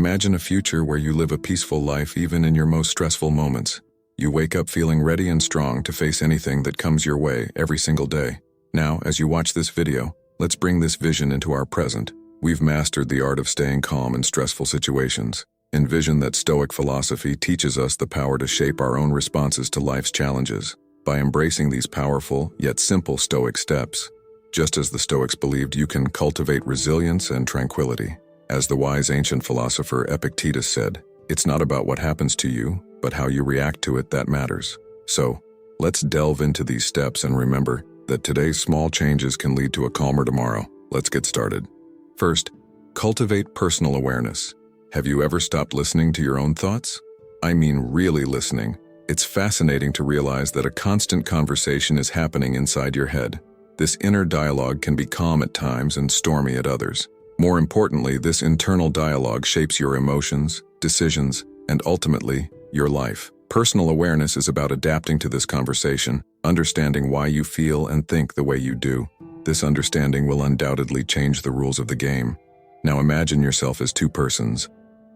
Imagine a future where you live a peaceful life even in your most stressful moments. You wake up feeling ready and strong to face anything that comes your way every single day. Now, as you watch this video, let's bring this vision into our present. We've mastered the art of staying calm in stressful situations. Envision that Stoic philosophy teaches us the power to shape our own responses to life's challenges. By embracing these powerful, yet simple Stoic steps, just as the Stoics believed, you can cultivate resilience and tranquility. As the wise ancient philosopher Epictetus said, it's not about what happens to you, but how you react to it that matters. So, let's delve into these steps and remember that today's small changes can lead to a calmer tomorrow. Let's get started. First, cultivate personal awareness. Have you ever stopped listening to your own thoughts? I mean really listening. It's fascinating to realize that a constant conversation is happening inside your head. This inner dialogue can be calm at times and stormy at others. More importantly, this internal dialogue shapes your emotions, decisions, and ultimately, your life. Personal awareness is about adapting to this conversation, understanding why you feel and think the way you do. This understanding will undoubtedly change the rules of the game. Now imagine yourself as two persons.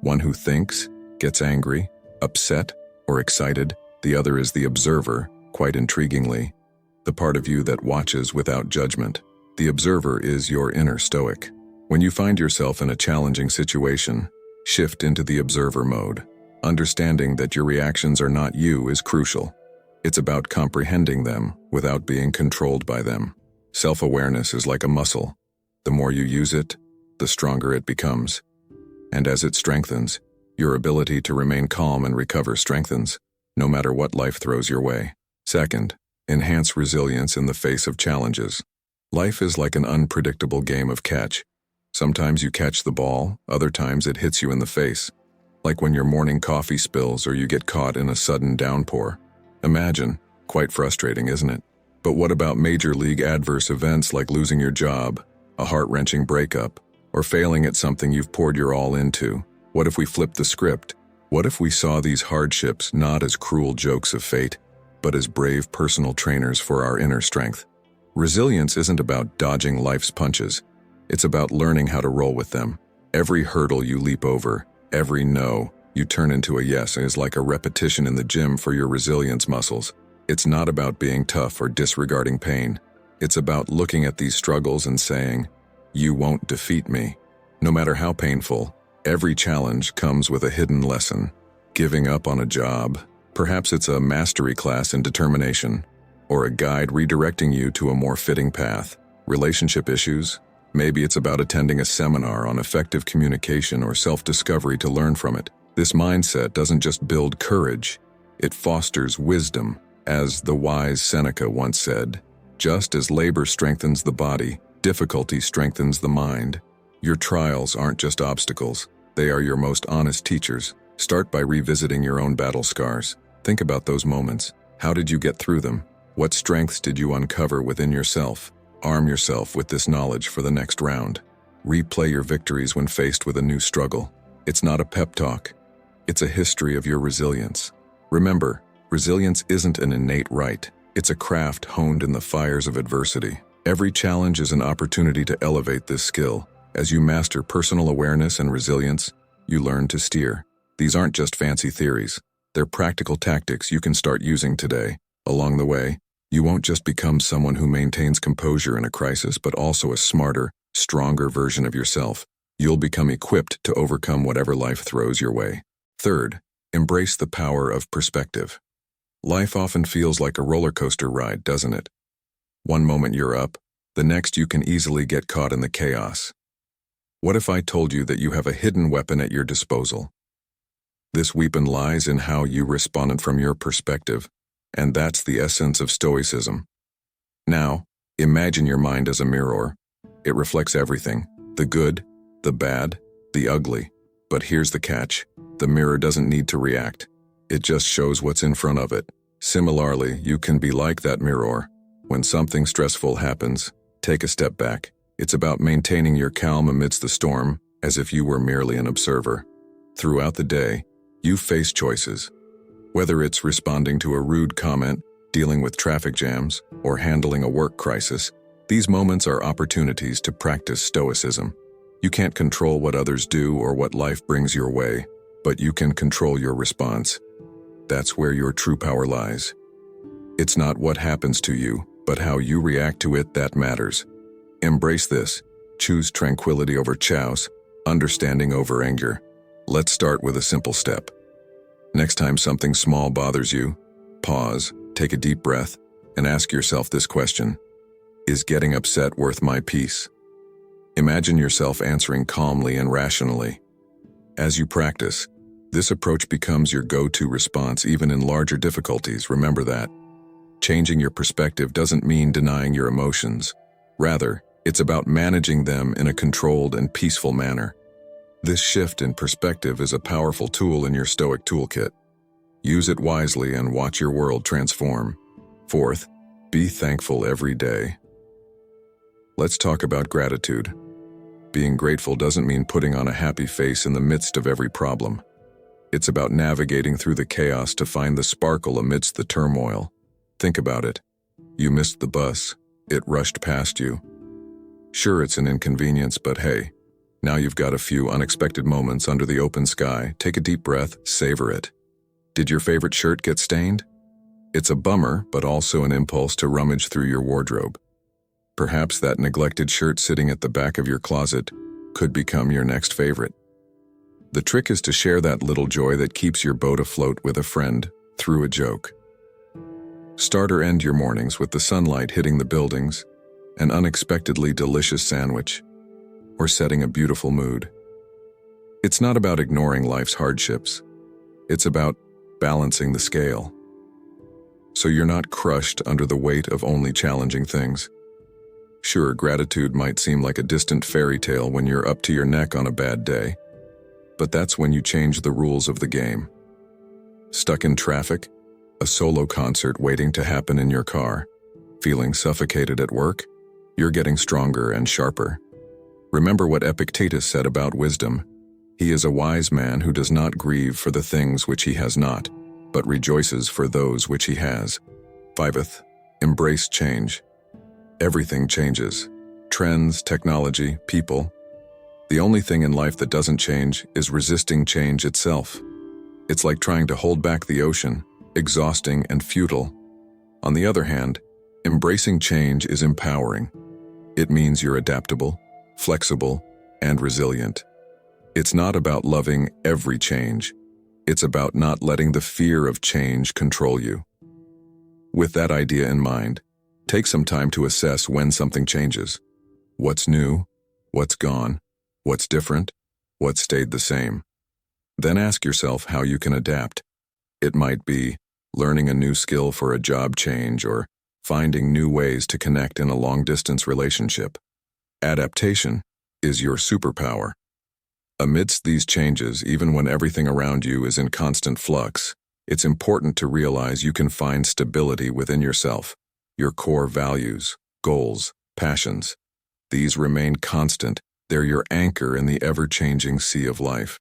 One who thinks, gets angry, upset, or excited. The other is the observer, quite intriguingly, the part of you that watches without judgment. The observer is your inner Stoic. When you find yourself in a challenging situation, shift into the observer mode. Understanding that your reactions are not you is crucial. It's about comprehending them without being controlled by them. Self-awareness is like a muscle. The more you use it, the stronger it becomes. And as it strengthens, your ability to remain calm and recover strengthens, no matter what life throws your way. Second, enhance resilience in the face of challenges. Life is like an unpredictable game of catch. Sometimes you catch the ball, other times it hits you in the face. Like when your morning coffee spills or you get caught in a sudden downpour. Imagine, quite frustrating, isn't it? But what about major league adverse events like losing your job, a heart-wrenching breakup, or failing at something you've poured your all into? What if we flipped the script? What if we saw these hardships not as cruel jokes of fate, but as brave personal trainers for our inner strength? Resilience isn't about dodging life's punches. It's about learning how to roll with them. Every hurdle you leap over, every no you turn into a yes is like a repetition in the gym for your resilience muscles. It's not about being tough or disregarding pain. It's about looking at these struggles and saying, "You won't defeat me." No matter how painful, every challenge comes with a hidden lesson. Giving up on a job, perhaps it's a mastery class in determination, or a guide redirecting you to a more fitting path. Relationship issues, maybe it's about attending a seminar on effective communication or self-discovery to learn from it. This mindset doesn't just build courage, it fosters wisdom. As the wise Seneca once said, just as labor strengthens the body, difficulty strengthens the mind. Your trials aren't just obstacles, they are your most honest teachers. Start by revisiting your own battle scars. Think about those moments. How did you get through them? What strengths did you uncover within yourself? Arm yourself with this knowledge for the next round. Replay your victories when faced with a new struggle. It's not a pep talk. It's a history of your resilience. Remember, resilience isn't an innate right. It's a craft honed in the fires of adversity. Every challenge is an opportunity to elevate this skill. As you master personal awareness and resilience, you learn to steer. These aren't just fancy theories. They're practical tactics you can start using today. Along the way, you won't just become someone who maintains composure in a crisis, but also a smarter, stronger version of yourself. You'll become equipped to overcome whatever life throws your way. Third, embrace the power of perspective. Life often feels like a roller coaster ride, doesn't it? One moment you're up, the next you can easily get caught in the chaos. What if I told you that you have a hidden weapon at your disposal? This weapon lies in how you respond from your perspective, and that's the essence of Stoicism. Now, imagine your mind as a mirror. It reflects everything, the good, the bad, the ugly. But here's the catch. The mirror doesn't need to react. It just shows what's in front of it. Similarly, you can be like that mirror. When something stressful happens, take a step back. It's about maintaining your calm amidst the storm, as if you were merely an observer. Throughout the day, you face choices. Whether it's responding to a rude comment, dealing with traffic jams, or handling a work crisis, these moments are opportunities to practice stoicism. You can't control what others do or what life brings your way, but you can control your response. That's where your true power lies. It's not what happens to you, but how you react to it that matters. Embrace this. Choose tranquility over chaos, understanding over anger. Let's start with a simple step. Next time something small bothers you, pause, take a deep breath, and ask yourself this question: is getting upset worth my peace? Imagine yourself answering calmly and rationally. As you practice, this approach becomes your go-to response even in larger difficulties. Remember that. Changing your perspective doesn't mean denying your emotions. Rather, it's about managing them in a controlled and peaceful manner. This shift in perspective is a powerful tool in your Stoic toolkit. Use it wisely and watch your world transform. Fourth, be thankful every day. Let's talk about gratitude. Being grateful doesn't mean putting on a happy face in the midst of every problem. It's about navigating through the chaos to find the sparkle amidst the turmoil. Think about it. You missed the bus. It rushed past you. Sure, it's an inconvenience, but hey, now you've got a few unexpected moments under the open sky. Take a deep breath, savor it. Did your favorite shirt get stained? It's a bummer, but also an impulse to rummage through your wardrobe. Perhaps that neglected shirt sitting at the back of your closet could become your next favorite. The trick is to share that little joy that keeps your boat afloat with a friend through a joke. Start or end your mornings with the sunlight hitting the buildings, an unexpectedly delicious sandwich, or setting a beautiful mood. It's not about ignoring life's hardships. It's about balancing the scale, so you're not crushed under the weight of only challenging things. Sure, gratitude might seem like a distant fairy tale when you're up to your neck on a bad day, but that's when you change the rules of the game. Stuck in traffic? A solo concert waiting to happen in your car? Feeling suffocated at work? You're getting stronger and sharper. Remember what Epictetus said about wisdom. He is a wise man who does not grieve for the things which he has not, but rejoices for those which he has. Fifth, embrace change. Everything changes. Trends, technology, people. The only thing in life that doesn't change is resisting change itself. It's like trying to hold back the ocean, exhausting and futile. On the other hand, embracing change is empowering. It means you're adaptable, flexible, and resilient. It's not about loving every change. It's about not letting the fear of change control you. With that idea in mind, take some time to assess when something changes. What's new? What's gone? What's different? What stayed the same? Then ask yourself how you can adapt. It might be learning a new skill for a job change or finding new ways to connect in a long-distance relationship. Adaptation is your superpower. Amidst these changes, even when everything around you is in constant flux, it's important to realize you can find stability within yourself, your core values, goals, passions. These remain constant. They're your anchor in the ever-changing sea of life.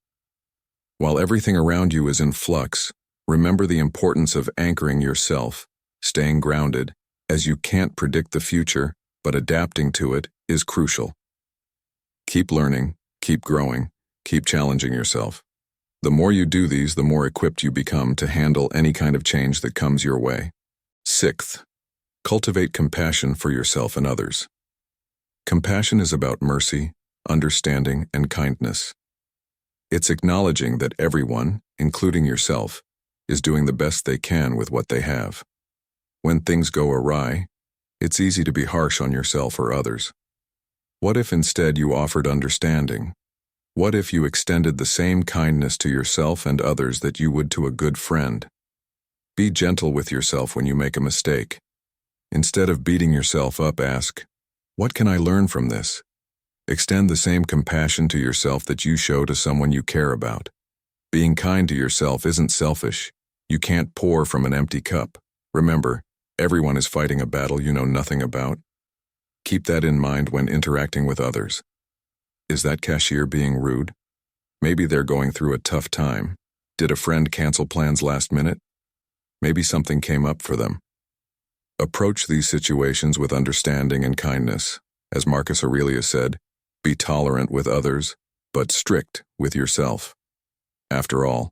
While everything around you is in flux, remember the importance of anchoring yourself, staying grounded, as you can't predict the future, but adapting to it is crucial. Keep learning, keep growing, keep challenging yourself. The more you do these, the more equipped you become to handle any kind of change that comes your way. Sixth, cultivate compassion for yourself and others. Compassion is about mercy, understanding, and kindness. It's acknowledging that everyone, including yourself, is doing the best they can with what they have. When things go awry, it's easy to be harsh on yourself or others. What if instead you offered understanding? What if you extended the same kindness to yourself and others that you would to a good friend? Be gentle with yourself when you make a mistake. Instead of beating yourself up, ask, what can I learn from this? Extend the same compassion to yourself that you show to someone you care about. Being kind to yourself isn't selfish. You can't pour from an empty cup. Remember, everyone is fighting a battle you know nothing about. Keep that in mind when interacting with others. Is that cashier being rude? Maybe they're going through a tough time. Did a friend cancel plans last minute? Maybe something came up for them. Approach these situations with understanding and kindness. As Marcus Aurelius said, Be tolerant with others, but strict with yourself. After all,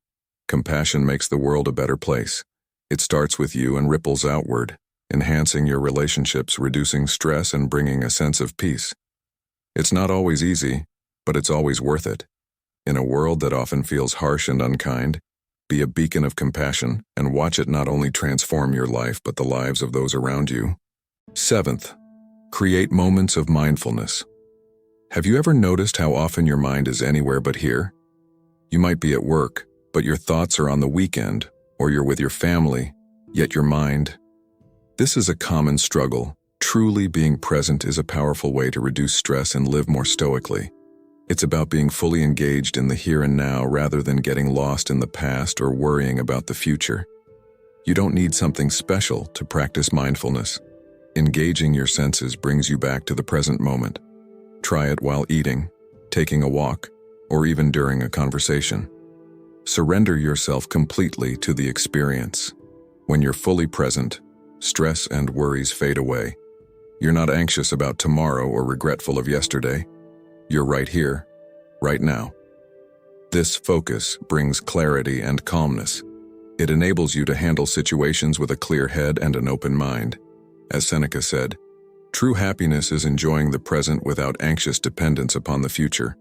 compassion makes the world a better place. It starts with you and ripples outward, enhancing your relationships, reducing stress, and bringing a sense of peace. It's not always easy, but it's always worth it. In a world that often feels harsh and unkind, be a beacon of compassion and watch it not only transform your life but the lives of those around you. 7th, create moments of mindfulness. Have you ever noticed how often your mind is anywhere but here? You might be at work, but your thoughts are on the weekend, or you're with your family, yet your mind. This is a common struggle. Truly being present is a powerful way to reduce stress and live more stoically. It's about being fully engaged in the here and now rather than getting lost in the past or worrying about the future. You don't need something special to practice mindfulness. Engaging your senses brings you back to the present moment. Try it while eating, taking a walk, or even during a conversation. Surrender yourself completely to the experience. When you're fully present, stress and worries fade away. You're not anxious about tomorrow or regretful of yesterday. You're right here, right now. This focus brings clarity and calmness. It enables you to handle situations with a clear head and an open mind. As Seneca said, true happiness is enjoying the present without anxious dependence upon the future.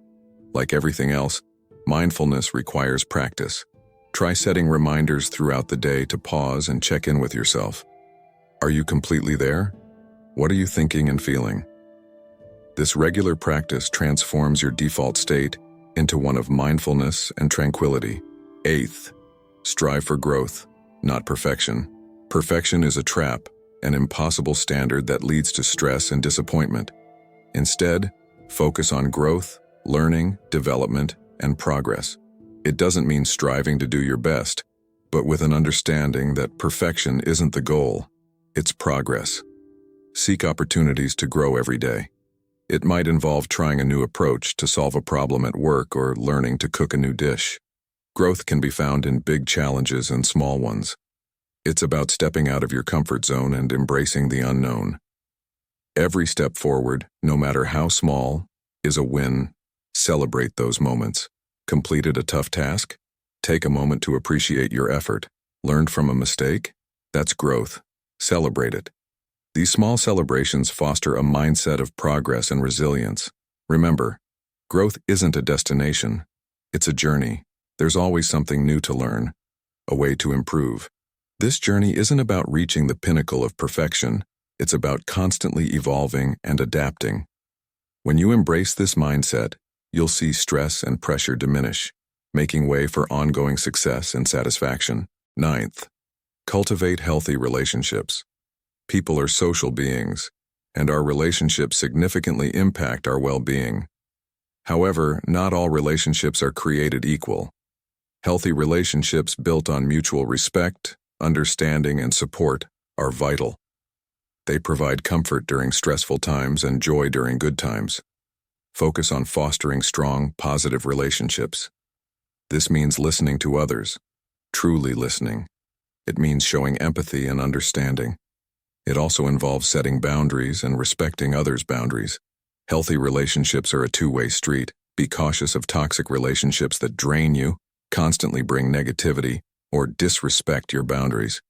Like everything else, mindfulness requires practice. Try setting reminders throughout the day to pause and check in with yourself. Are you completely there? What are you thinking and feeling? This regular practice transforms your default state into one of mindfulness and tranquility. 8th, strive for growth, not perfection. Perfection is a trap, an impossible standard that leads to stress and disappointment. Instead, focus on growth, learning, development, and progress. It doesn't mean striving to do your best, but with an understanding that perfection isn't the goal, it's progress. Seek opportunities to grow every day. It might involve trying a new approach to solve a problem at work or learning to cook a new dish. Growth can be found in big challenges and small ones. It's about stepping out of your comfort zone and embracing the unknown. Every step forward, no matter how small, is a win. Celebrate those moments. Completed a tough task? Take a moment to appreciate your effort. Learned from a mistake? That's growth. Celebrate it. These small celebrations foster a mindset of progress and resilience. Remember, growth isn't a destination. It's a journey. There's always something new to learn, a way to improve. This journey isn't about reaching the pinnacle of perfection. It's about constantly evolving and adapting. When you embrace this mindset, you'll see stress and pressure diminish, making way for ongoing success and satisfaction. 9th, cultivate healthy relationships. People are social beings, and our relationships significantly impact our well-being. However, not all relationships are created equal. Healthy relationships built on mutual respect, understanding, and support are vital. They provide comfort during stressful times and joy during good times. Focus on fostering strong, positive relationships. This means listening to others, truly listening. It means showing empathy and understanding. It also involves setting boundaries and respecting others' boundaries. Healthy relationships are a two-way street. Be cautious of toxic relationships that drain you, constantly bring negativity, or disrespect your boundaries.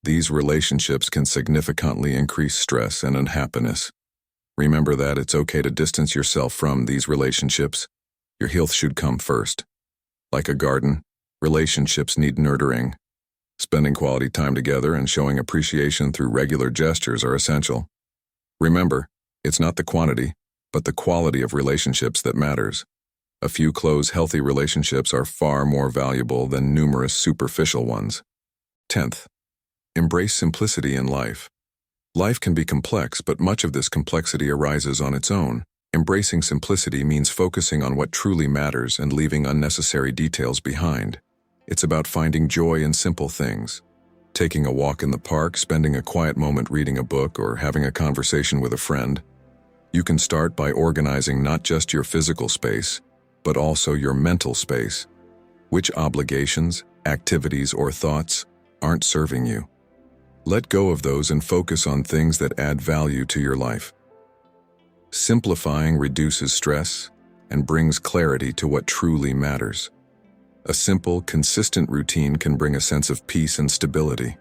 These relationships can significantly increase stress and unhappiness. Remember that it's okay to distance yourself from these relationships. Your health should come first. Like a garden, relationships need nurturing. Spending quality time together and showing appreciation through regular gestures are essential. Remember, it's not the quantity, but the quality of relationships that matters. A few close, healthy relationships are far more valuable than numerous superficial ones. 10th, embrace simplicity in life. Life can be complex, but much of this complexity arises on its own. Embracing simplicity means focusing on what truly matters and leaving unnecessary details behind. It's about finding joy in simple things. Taking a walk in the park, spending a quiet moment reading a book, or having a conversation with a friend. You can start by organizing not just your physical space, but also your mental space. Which obligations, activities, or thoughts aren't serving you? Let go of those and focus on things that add value to your life. Simplifying reduces stress and brings clarity to what truly matters. A simple, consistent routine can bring a sense of peace and stability.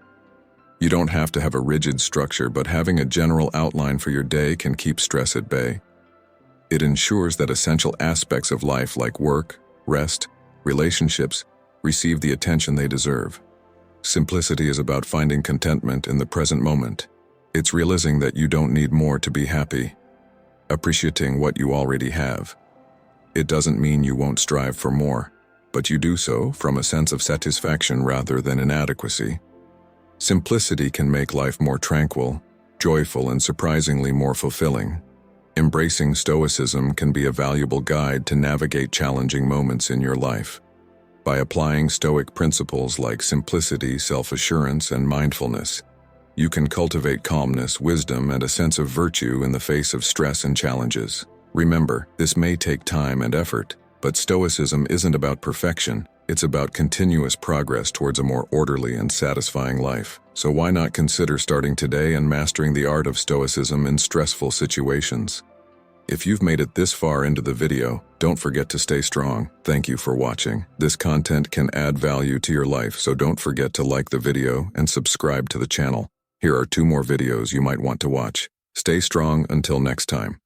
You don't have to have a rigid structure, but having a general outline for your day can keep stress at bay. It ensures that essential aspects of life like work, rest, relationships receive the attention they deserve. Simplicity is about finding contentment in the present moment. It's realizing that you don't need more to be happy, appreciating what you already have. It doesn't mean you won't strive for more, but you do so from a sense of satisfaction rather than inadequacy. Simplicity can make life more tranquil, joyful, and surprisingly more fulfilling. Embracing Stoicism can be a valuable guide to navigate challenging moments in your life. By applying Stoic principles like simplicity, self-assurance, and mindfulness, you can cultivate calmness, wisdom, and a sense of virtue in the face of stress and challenges. Remember, this may take time and effort, but Stoicism isn't about perfection. It's about continuous progress towards a more orderly and satisfying life. So why not consider starting today and mastering the art of Stoicism in stressful situations? If you've made it this far into the video, don't forget to stay strong. Thank you for watching. This content can add value to your life, so don't forget to like the video and subscribe to the channel. Here are 2 more videos you might want to watch. Stay strong until next time.